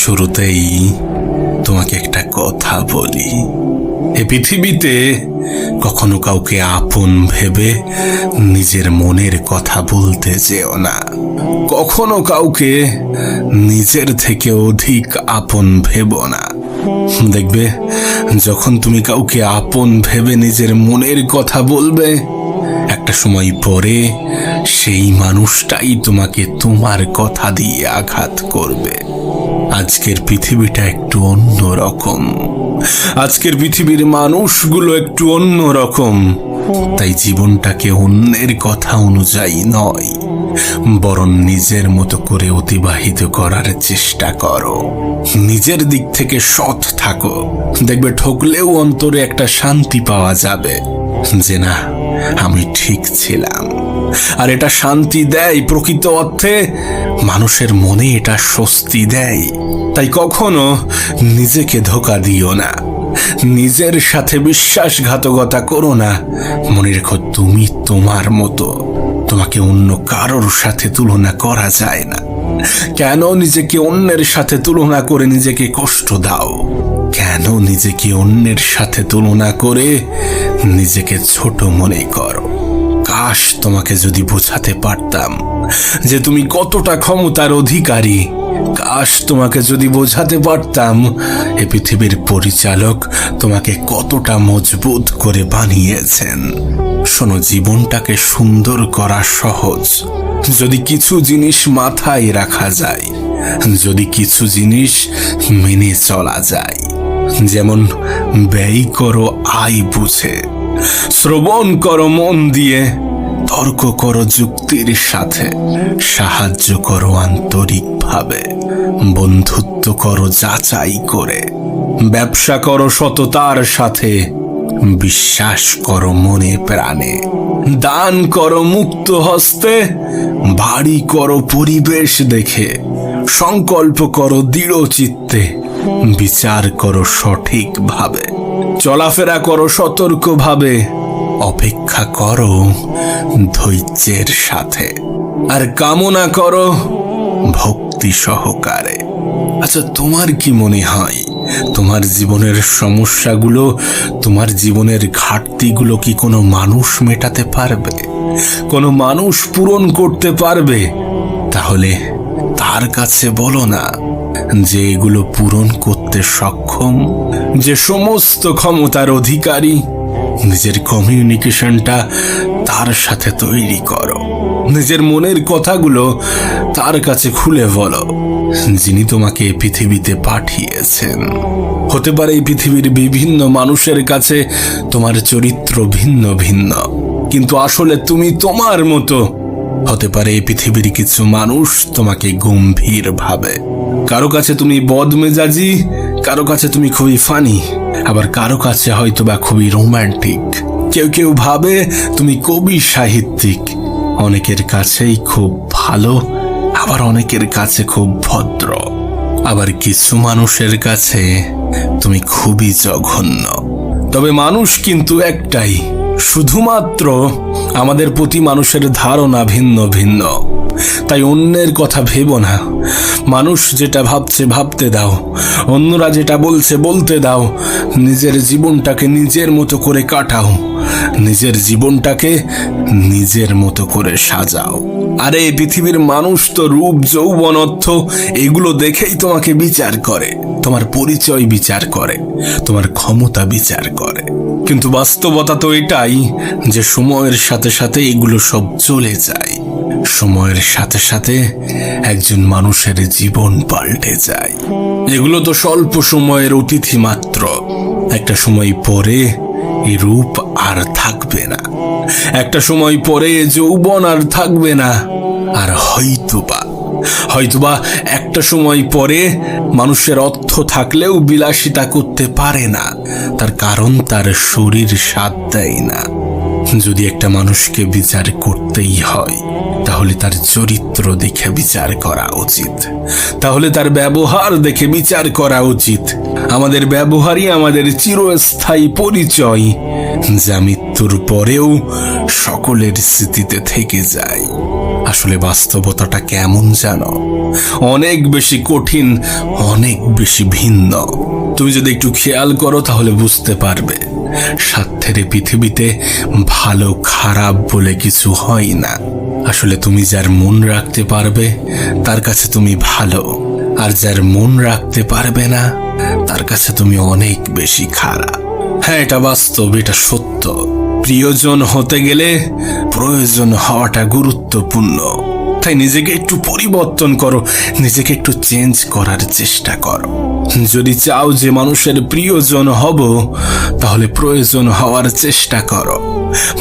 শুরুতেই তোমাকে একটা কথা বলি, এ পৃথিবীতে কখনো কাউকে আপন ভেবে নিজের মনের কথা বলতে যেও না। কখনো কাউকে নিজের থেকে অধিক আপন ভেবো না। দেখবে, যখন তুমি কাউকে আপন ভেবে নিজের মনের কথা বলবে, একটা সময় পরে সেই মানুষটাই তোমাকে তোমার কথা দিয়ে আঘাত করবে। আজকের পৃথিবীটা একটু অন্যরকম, আজকের পৃথিবীর মানুষগুলো একটু অন্যরকম। তাই জীবনটাকে অন্যের কথা অনুযায়ী নয়, বরং নিজের মতো করে অতিবাহিত করার চেষ্টা করো। নিজের দিক থেকে সৎ থাকো, দেখবে ঠকলেও অন্তরে একটা শান্তি পাওয়া যাবে যে না, আমি ঠিক ছিলাম। আর এটা শান্তি দেয়, প্রকৃত অর্থে মানুষের মনে এটা স্বস্তি দেয়। তাই কখনো নিজেকে ধোঁকা দিও না, নিজের সাথে বিশ্বাসঘাতকতা করো না। মনে রেখো, তুমি তোমার মতো, তোমাকে অন্য কারোর সাথে তুলনা করা যায় না। কেন নিজেকে অন্যের সাথে তুলনা করে নিজেকে কষ্ট দাও? কেন নিজেকে অন্যের সাথে তুলনা করে নিজেকে ছোট মনে করো? কাশ তোমাকে যদি বোঝাতে পারতাম যে তুমি কতটা ক্ষমতার অধিকারী। কাশ তোমাকে যদি বোঝাতে পারতাম এ পৃথিবীর পরিচালক তোমাকে কতটা মজবুত করে বানিয়েছেন। শোনো, জীবনটাকে সুন্দর করা সহজ যদি কিছু জিনিস মাথায় রাখা যায়, যদি কিছু জিনিস মেনে চলা যায়। যেমন ব্যয় করো আয় বুঝে, শ্রবণ করো মন দিয়ে, তর্ক করো যুক্তির সাথে, সাহায্য করো আন্তরিকভাবে, বন্ধুত্ব করো যাচাই করে, ব্যবসা করো সততার সাথে, বিশ্বাস করো মনে প্রাণে, দান করো মুক্ত হস্তে, বাড়ি করো পরিবেশ দেখে, সংকল্প করো দৃঢ় চিত্তে, বিচার করো সঠিকভাবে, চলাফেরা করো সতর্কভাবে, অপেক্ষা করো ধৈর্যের সাথে, আর কামনা করো ভক্তি সহকারে। আচ্ছা, তোমার কি মনে হয় তোমার জীবনের সমস্যাগুলো, তোমার জীবনের ঘাটতিগুলো কি কোনো মানুষ মেটাতে পারবে? কোনো মানুষ পূরণ করতে পারবে? তাহলে তার কাছে বলো না যে এগুলো পূরণ করতে সক্ষম, যে সমস্ত ক্ষমতার অধিকারী। নিজের কমিউনিকেশনটা তার সাথে তৈরি করো, নিজের মনের কথাগুলো তার কাছে খুলে বলো, যিনি তোমাকে পৃথিবীতে পাঠিয়েছেন। হতে পারে এই পৃথিবীর বিভিন্ন মানুষের কাছে তোমার চরিত্র ভিন্ন ভিন্ন, কিন্তু আসলে তুমি তোমার মতো। হতে পারে এই পৃথিবীর কিছু মানুষ তোমাকে গম্ভীর ভাবে, কারো কাছে তুমি বদমেজাজি, কারো কাছে তুমি খুবই ফানি, আবার কারো কাছে হয়তো বা খুবই রোমান্টিক। কেউ কেউ ভাবে তুমি কবি সাহিত্যিক, অনেকের কাছেই খুব ভালো, আবার অনেকের কাছে খুব ভদ্র, আবার কিছু মানুষের কাছে তুমি খুবই জঘন্য। তবে মানুষ কিন্তু একটাই, শুধুমাত্র আমাদের প্রতি মানুষের ধারণা ভিন্ন ভিন্ন। তাই অন্যের কথা ভেবো না, মানুষ যেটা ভাবছে ভাবতে দাও, অন্যরা যেটা বলছে বলতে দাও। নিজের জীবনটাকে নিজের মতো করে কাটাও, নিজের জীবনটাকে নিজের মতো করে সাজাও। আরে এই পৃথিবীর মানুষ তো রূপ, যৌবন, অর্থ এগুলো দেখেই তোমাকে বিচার করে, তোমার পরিচয় বিচার করে, তোমার ক্ষমতা বিচার করে। কিন্তু বাস্তবতা তো এটাই যে সময়ের সাথে সাথে এগুলো সব চলে যায়। সময়ের সাথে সাথে একজন মানুষের জীবন পাল্টে যায়। এগুলো তো স্বল্প সময়ের অতিথি মাত্র। একটা সময় পরে এই রূপ আর থাকবে না, একটা সময় পরে যৌবন আর থাকবে না। আর হয়তোবা একটা সময় পরে মানুষের অর্থ থাকলেও বিলাসিতা করতে পারে না, তার কারণ তার শরীর সাথ দেয় না। যদি একটা মানুষকে বিচার করতেই হয়, তাহলে তার চরিত্র দেখে বিচার করা উচিত, তাহলে তার ব্যবহার দেখে বিচার করা উচিত। আমাদের ব্যবহারই আমাদের চিরস্থায়ী পরিচয়, যা মৃত্যুর পরেও সকলের স্মৃতিতে থেকে যায়। আসলে বাস্তবতাটা কেমন জানো? অনেক বেশি কঠিন, অনেক বেশি ভিন্ন। তুমি যদি একটু খেয়াল করো তাহলে বুঝতে পারবে, স্বার্থের পৃথিবীতে ভালো খারাপ বলে কিছু হয় না। আসলে তুমি যার মন রাখতে পারবে তার কাছে তুমি ভালো, আর যার মন রাখতে পারবে না তার কাছে তুমি অনেক বেশি খারাপ। হ্যাঁ, এটা বাস্তব, এটা সত্য। প্রিয়জন হতে গেলে প্রয়োজন হওয়াটা গুরুত্বপূর্ণ। তাই নিজেকে একটু পরিবর্তন করো, নিজেকে একটু চেঞ্জ করার চেষ্টা করো। যদি চাও যে মানুষের প্রিয়জন হব, তাহলে প্রয়োজন হওয়ার চেষ্টা করো।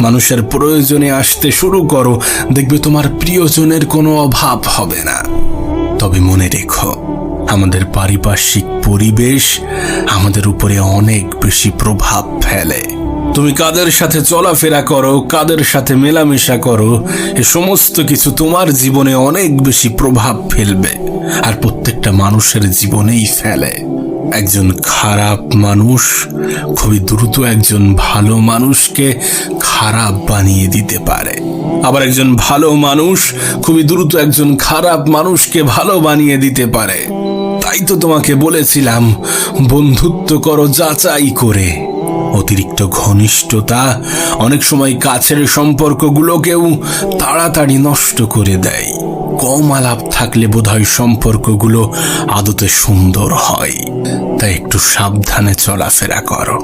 মানুষের প্রয়োজনে আসতে শুরু করো, দেখবে তোমার প্রিয়জনের কোনো অভাব হবে না। তবে মনে রেখো, আমাদের পারিপার্শ্বিক পরিবেশ আমাদের উপরে অনেক বেশি প্রভাব ফেলে। তুমি কাদের সাথে চলাফেরা করো, কাদের সাথে মেলামেশা করো, এ সমস্ত কিছু তোমার জীবনে অনেক বেশি প্রভাব ফেলবে, আর প্রত্যেকটা মানুষের জীবনেই ফেলে। একজন খারাপ মানুষ খুবই দ্রুত একজন ভালো মানুষকে খারাপ বানিয়ে দিতে পারে, আবার একজন ভালো মানুষ খুবই দ্রুত একজন খারাপ মানুষকে ভালো বানিয়ে দিতে পারে। তাই তো তোমাকে বলেছিলাম, বন্ধুত্ব করো যাচাই করে। অতিরিক্ত ঘনিষ্ঠতা অনেক সময় কাছের সম্পর্কগুলোকেও তাড়াতাড়ি নষ্ট করে দেয়। কম আলাপ থাকলে বোধহয় সম্পর্কগুলো আদতে সুন্দর হয়। তাই একটু সাবধানে চলাফেরা করো।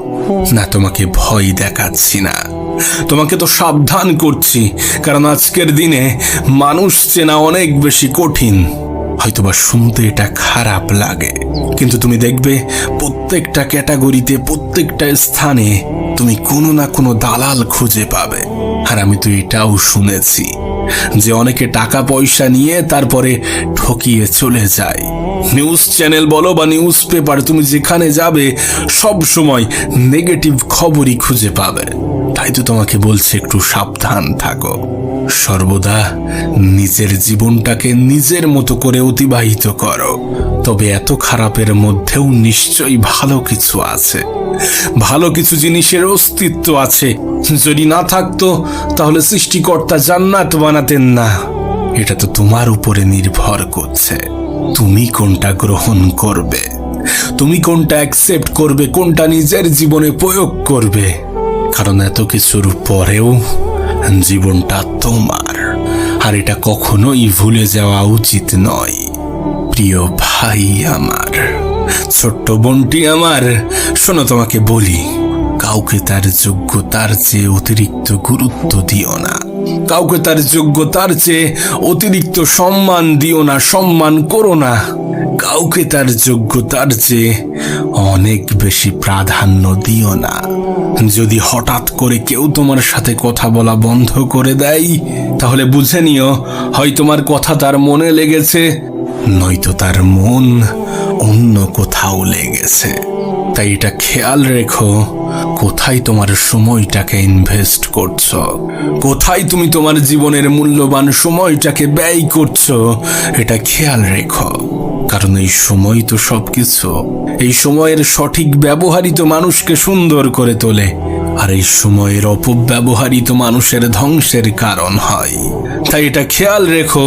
না, তোমাকে ভয় দেখাচ্ছি না, তোমাকে তো সাবধান করছি, কারণ আজকের দিনে মানুষ চেনা অনেক বেশি কঠিন। হয়তোবা শুনতে এটা খারাপ লাগে, কিন্তু তুমি দেখবে প্রত্যেকটা ক্যাটাগরিতে, প্রত্যেকটা স্থানে তুমি কোনো না কোনো দালাল খুঁজে পাবে। আর আমি তো এটাও শুনেছি যে অনেকে টাকা পয়সা নিয়ে তারপরে ঠকিয়ে চলে যায়। নিউজ চ্যানেল বলো বা নিউজ পেপার, তুমি যেখানে যাবে সব সময় নেগেটিভ খবরই খুঁজে পাবে। তাই তো তোমাকে বলছি, একটু সাবধান থাকো। সর্বদা নিজের জীবনটাকে নিজের মতো করে অতিবাহিত করো। তবে এত খারাপের মধ্যেও নিশ্চয়ই ভালো কিছু আছে, ভালো কিছু জিনিসের অস্তিত্ব আছে। যদি না থাকতো তাহলে সৃষ্টিকর্তা জান্নাত বানাতেন না। এটা তো তোমার উপরে নির্ভর করছে, তুমি কোনটা গ্রহণ করবে, তুমি কোনটা অ্যাকসেপ্ট করবে, কোনটা নিজের জীবনে প্রয়োগ করবে। কারণ এত কিছুর পরেও জীবনটা তোমার, আর এটা কখনোই ভুলে যাওয়া উচিত নয়। প্রিয় ভাই আমার, ছোট্ট বোনটি আমার, শোনো, তোমাকে বলি, কাউকে তার যোগ্যতার চেয়ে অতিরিক্ত গুরুত্ব দিও না, কাউকে তার যোগ্যতার চেয়ে অতিরিক্ত সম্মান দিও না, সম্মান করো না। কাউকে তার যোগ্যতার চেয়ে অনেক বেশি প্রাধান্য দিও না। যদি হঠাৎ করে কেউ তোমার সাথে কথা বলা বন্ধ করে দেয়, তাহলে বুঝে নিও হয় তোমার কথা তার মনে লেগেছে, নয়তো তার মন অন্য কোথাও লেগেছে। তাই এটা খেয়াল রেখো, কোথায় তোমার সময়টাকে ইনভেস্ট করছো, কোথায় তুমি তোমার জীবনের মূল্যবান সময়টাকে ব্যয় করছো, এটা খেয়াল রেখো। কারণ এই সময় তো সবকিছু। এই সময়ের সঠিক ব্যবহারই তো মানুষকে সুন্দর করে তোলে, আর এই সময়ের অপব্যবহারই তো মানুষের ধ্বংসের কারণ হয়। তাই এটা খেয়াল রেখো,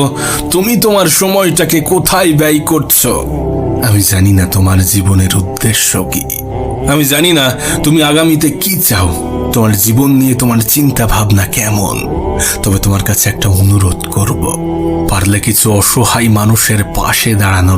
তুমি তোমার সময়টাকে কোথায় ব্যয় করছো। আমি জানি না তোমার জীবনের উদ্দেশ্য কি, আমি জানি না তুমি আগামীতে কি চাও, তোমার জীবন নিয়ে তোমার চিন্তা ভাবনা কেমন। তবে তোমার কাছে একটা অনুরোধ করব, পারলে কিছু অসহায় মানুষের পাশে দাঁড়ানোর